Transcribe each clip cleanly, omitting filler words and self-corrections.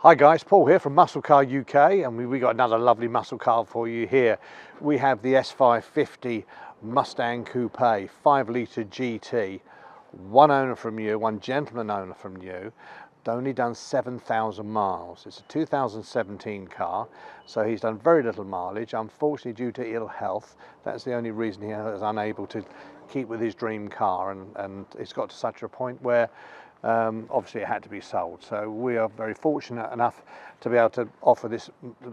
Hi guys, Paul here from Muscle Car UK, and we got another lovely muscle car for you here. We have the S550 Mustang Coupe 5-litre GT, one owner from you, one gentleman owner from you, only done 7,000 miles. It's a 2017 car, so he's done very little mileage, unfortunately due to ill health. That's the only reason he was unable to keep with his dream car, and it's got to such a point where obviously it had to be sold. So we are very fortunate enough to be able to offer this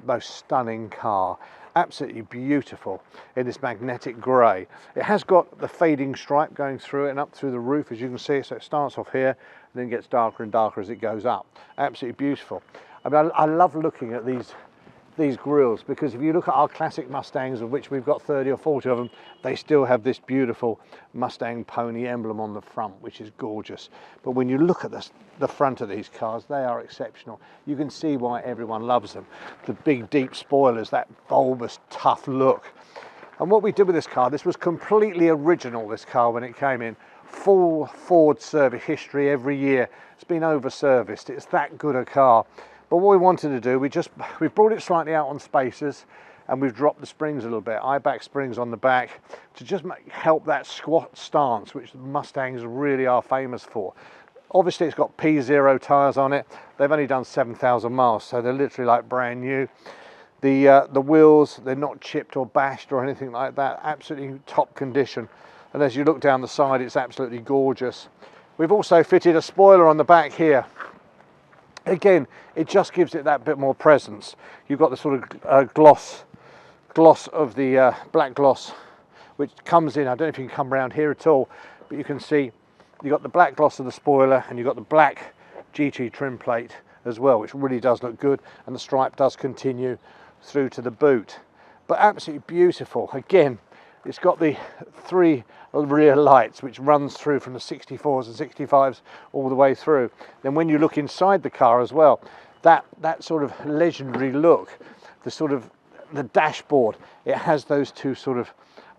most stunning car, absolutely beautiful in this magnetic grey. It has got the fading stripe going through it and up through the roof, as you can see. So it starts off here and then gets darker and darker as it goes up. Absolutely beautiful. I mean, I love looking at these grills, because if you look at our classic Mustangs, of which we've got 30 or 40 of them, they still have this beautiful Mustang pony emblem on the front, which is gorgeous. But when you look at the front of these cars, they are exceptional. You can see why everyone loves them. The big deep spoilers, that bulbous tough look. And what we did with this car, this was completely original, this car, when it came in. Full Ford service history every year. It's been over serviced. It's that good a car. But what we wanted to do, we brought it slightly out on spacers, and we've dropped the springs a little bit, eye-back springs on the back, to just help that squat stance, which Mustangs really are famous for. Obviously it's got P0 tyres on it. They've only done 7,000 miles, so they're literally like brand new. The wheels, they're not chipped or bashed or anything like that, absolutely top condition. And as you look down the side, it's absolutely gorgeous. We've also fitted a spoiler on the back here. Again, it just gives it that bit more presence. You've got the sort of gloss of the black gloss, which comes in. I don't know if you can come around here at all, but you can see you've got the black gloss of the spoiler, and you've got the black GT trim plate as well, which really does look good, and the stripe does continue through to the boot. But absolutely beautiful. Again, it's got the 3 rear lights, which runs through from the 64s and 65s all the way through. Then when you look inside the car as well, that sort of legendary look, the dashboard, it has those 2 sort of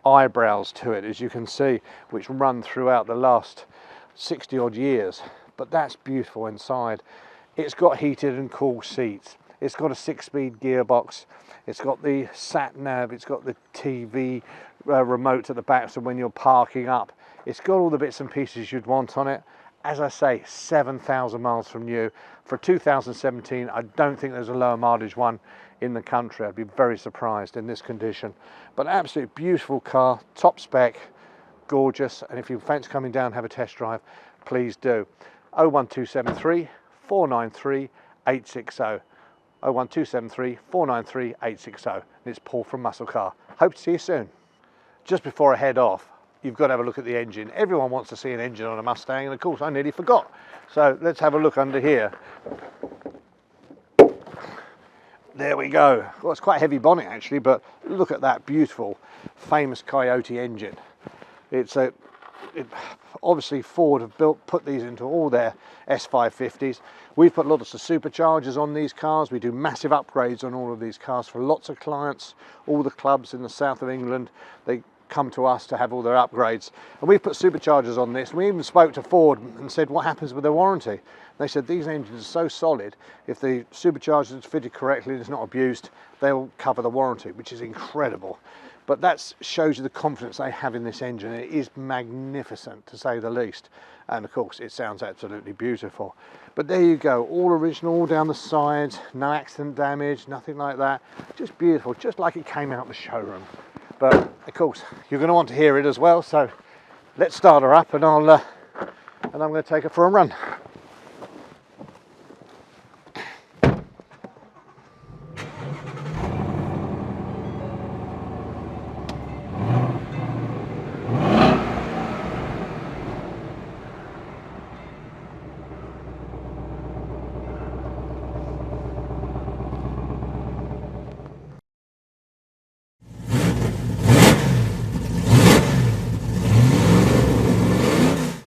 eyebrows to it, as you can see, which run throughout the last 60 odd years. But that's beautiful inside. It's got heated and cooled seats. It's got a 6-speed gearbox. It's got the sat nav. It's got the TV remote at the back, so when you're parking up, it's got all the bits and pieces you'd want on it. As I say, 7,000 miles from new. For 2017, I don't think there's a lower mileage one in the country. I'd be very surprised in this condition. But absolutely beautiful car, top spec, gorgeous. And if you fancy coming down and have a test drive, please do. 01273 493 860. 01273 493 860. And it's Paul from Muscle Car. Hope to see you soon. Just before I head off, you've got to have a look at the engine. Everyone wants to see an engine on a Mustang, and of course I nearly forgot. So let's have a look under here. There we go. Well, it's quite a heavy bonnet actually, but look at that beautiful, famous Coyote engine. Obviously Ford have put these into all their S550s. We've put lots of superchargers on these cars. We do massive upgrades on all of these cars for lots of clients. All the clubs in the south of England, they come to us to have all their upgrades. And we've put superchargers on this. We even spoke to Ford and said, what happens with their warranty? They said these engines are so solid, if the supercharger is fitted correctly and it's not abused, they'll cover the warranty, which is incredible. But that shows you the confidence they have in this engine. It is magnificent, to say the least. And of course, it sounds absolutely beautiful. But there you go, all original, all down the sides, no accident damage, nothing like that. Just beautiful, just like it came out the showroom. But of course, you're going to want to hear it as well. So let's start her up, and I'm going to take her for a run.